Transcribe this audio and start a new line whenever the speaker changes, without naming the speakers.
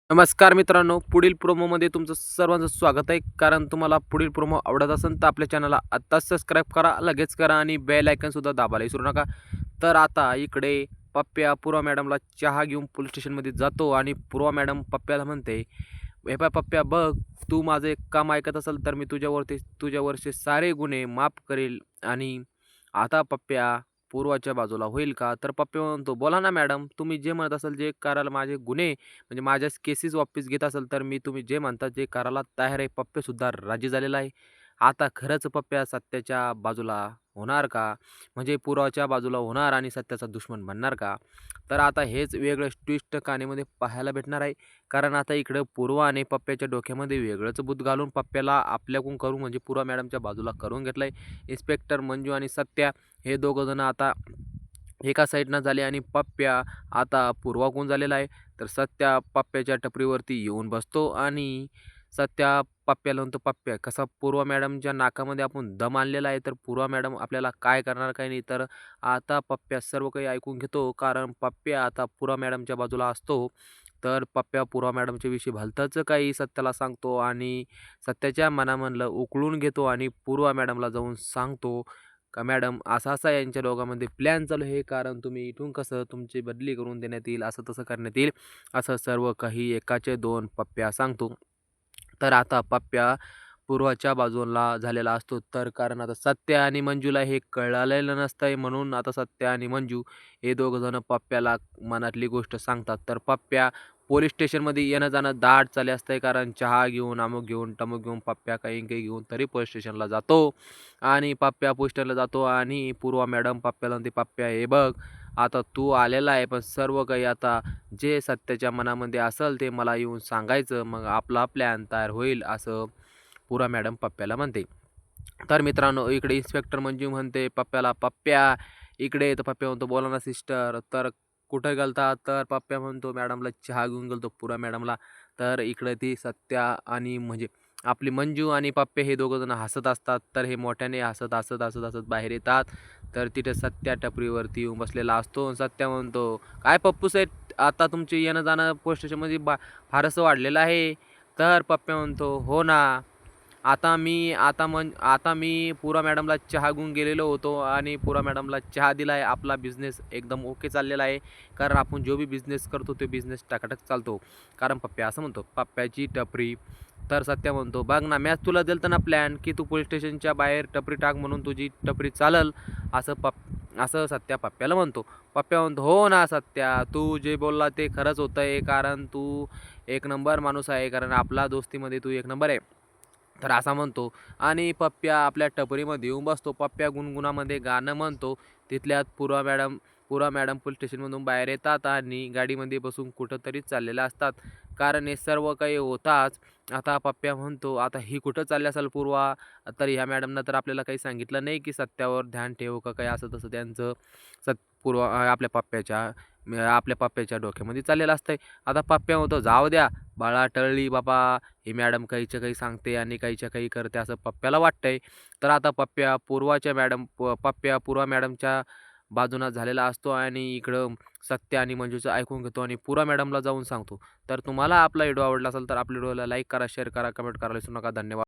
नमस्कार मित्रांनो, पुढील प्रोमोमध्ये तुमचं सर्वांचं स्वागत आहे. कारण तुम्हाला पुढील प्रोमो आवडत असेल तर आपल्या चॅनलला आत्ताच सबस्क्राईब करा, लगेच करा आणि बेल आयकॉनसुद्धा दाबायला विसरू नका. तर आता इकडे पप्प्या पूर्वा मॅडमला चहा घेऊन पोलीस स्टेशनमध्ये जातो आणि पूर्वा मॅडम पप्प्याला म्हणते, "हे पाय पप्प्या बघ, तू माझं एक काम ऐकत असेल तर मी तुझ्यावरचे सारे गुन्हे माफ करेल आणि आता पप्प्या पूर्वाच्या बाजूला होईल का?" तर पप्प्या म्हणतो, "बोला ना मॅडम, तुम्ही जे म्हणत असाल जे कराल माझे गुन्हे म्हणजे माझ्या केसेस वापस घेत असेल तर मी तुम्ही जे म्हणता ते करायला तयार आहे." पप्प्यासुद्धा राजी झालेला आहे. आता खरंच पप्प्या सत्याच्या बाजूला होणार का? म्हणजे पुरावाच्या बाजूला होणार आणि सत्याचा दुश्मन बनणार का? तर आता हेच वेगळं ट्विस्ट कहाणीमध्ये पाहायला भेटणार आहे. कारण आता इकडं पूर्वा आणि पप्प्याच्या डोक्यामध्ये वेगळंच भूत घालून पप्प्याला आपल्याकडून करून म्हणजे पूर्वा मॅडमच्या बाजूला करून घेतलं इन्स्पेक्टर मंजू आणि सत्या हे दोघंजणं आता एका साईडनं झाले आणि पप्प्या आता पूर्वाकडून झालेला आहे. तर सत्या पप्प्याच्या टपरीवरती येऊन बसतो आणि सत्या पप्प्याला म्हणतो, "पप्प्या कसा पूर्वा मॅडमच्या नाकामध्ये आपण दम आणलेला आहे, तर पूर्वा मॅडम आपल्याला काय करणार काय नाही." तर आता पप्प्या सर्व काही ऐकून घेतो. कारण पप्प्या आता पूर्वा मॅडमच्या बाजूला असतो. तर पप्प्या पूर्वा मॅडमच्या विषयी भलतंच काही सत्याला सांगतो आणि सत्याच्या मनामधलं उकळून घेतो आणि पूर्वा मॅडमला जाऊन सांगतो, का मॅडम असा-असा यांच्या दोघांमध्ये प्लॅन चालू आहे. कारण तुम्ही इथून कसं तुमची बदली करून देण्यात येईल, असं-तसं करण्यात येईल. असं सर्व काही एकाचे दोन पप्प्या सांगतो. तर आता पप्प्या पूर्वाच्या बाजूला झालेला असतो. तर कारण आता सत्या आणि मंजूला हे कळालेलं नसतंय म्हणून आता सत्या आणि मंजू हे दोघंजणं पप्प्याला मनातली गोष्ट सांगतात. तर पप्प्या पोलीस स्टेशनमध्ये येणं-जाणं दाट चाले असतंय. कारण चहा घेऊन, अमुक घेऊन, तमुक घेऊन पप्प्या काही-काही घेऊन तरी पोलीस स्टेशनला जातो आणि पप्प्या पोलीस स्टेशनला जातो आणि पूर्वा मॅडम पप्प्याला म्हणते, "पप्प्या हे बघ, आता तू आलेला आहे, पण सर्व काही आता जे सत्याच्या मनामध्ये असेल ते मला येऊन सांगायचं. मग आपला प्लॅन तयार होईल." असं पूरा मॅडम पप्प्याला म्हणते. तर मित्रांनो इकडे इन्स्पेक्टर मंजू म्हणते पप्प्याला, "पप्प्या इकडे." तर पप्प्या म्हणतो, "बोला ना सिस्टर." तर "कुठे गेलता?" तर पप्प्या म्हणतो, "मॅडमला चहा घेऊन गेलतो पूरा मॅडमला." तर इकडे ती सत्या आणि म्हणजे आपली मंजू आणि पप्प्या हे दोघंजण हसत असतात. तर हे मोठ्याने हसत, हसत, हसत, हसत बाहेर येतात. तर तिथे सत्या टपरीवरती येऊन बसलेला असतो. सत्या म्हणतो, "काय पप्पू सेठ, आता तुमचे येणं-जाणं पोलीस स्टेशनमध्ये फारसं वाढलेलं आहे." तर पप्प्या म्हणतो, "हो ना. आता मी पूरा मॅडमला चहा घेऊन गेलेलो होतो आणि पूरा मॅडमला चहा दिला आहे. आपला बिझनेस एकदम ओके चाललेला आहे. कारण आपण जो बी बिझनेस करतो तो बिझनेस टकाटक चालतो." कारण पप्प्या असं म्हणतो. पप्प्याची टपरी. तर सत्या म्हणतो, "बघ ना, मॅच तुला दिलं ना प्लॅन की तू पोलीस स्टेशनच्या बाहेर टपरी टाक म्हणून तुझी टपरी चालेल." असं सत्या पप्प्याला म्हणतो. पप्प्या म्हणतो, "हो ना सत्या, तू जे बोलला ते खरंच होतं आहे. कारण तू एक नंबर माणूस आहे. कारण आपला दोस्तीमध्ये तू एक नंबर आहे." तर असा म्हणतो आणि पप्प्या आपल्या टपरीमध्ये येऊन बसतो. पप्प्या गुणगुणामध्ये गाणं म्हणतो. तिथल्यात पूर्वा मॅडम पोलीस स्टेशनमधून बाहेर येतात आणि गाडीमध्ये बसून कुठंतरी चाललेल्या असतात. कारण हे सर्व काही होताच. आता पप्प्या म्हणतो, "आता ही कुठं चालली असेल पूर्वा? तर ह्या मॅडमनं तर आपल्याला काही सांगितलं नाही की सत्यावर ध्यान ठेव का काय असं तसं त्यांचं आपल्या पप्प्याच्या डोक्यामध्ये चाललेलं असतंय." आता पप्प्या म्हणतो, "जाऊ द्या, बाळा टळली बाबा. ही मॅडम काहीच्या काही सांगते आणि काहीच्या काही करते असं पप्प्याला वाटतंय." तर आता पप्प्या पूर्वा मॅडमच्या बाजूनं झालेला असतो आणि इकडं सत्य आणि मंजूचं ऐकून घेतो आणि पूर्वा मॅडमला जाऊन सांगतो. तर तुम्हाला आपला व्हिडिओ आवडला असेल तर आपल्या व्हिडिओला लाईक करा, शेअर करा, कमेंट करायला विसरू नका. धन्यवाद.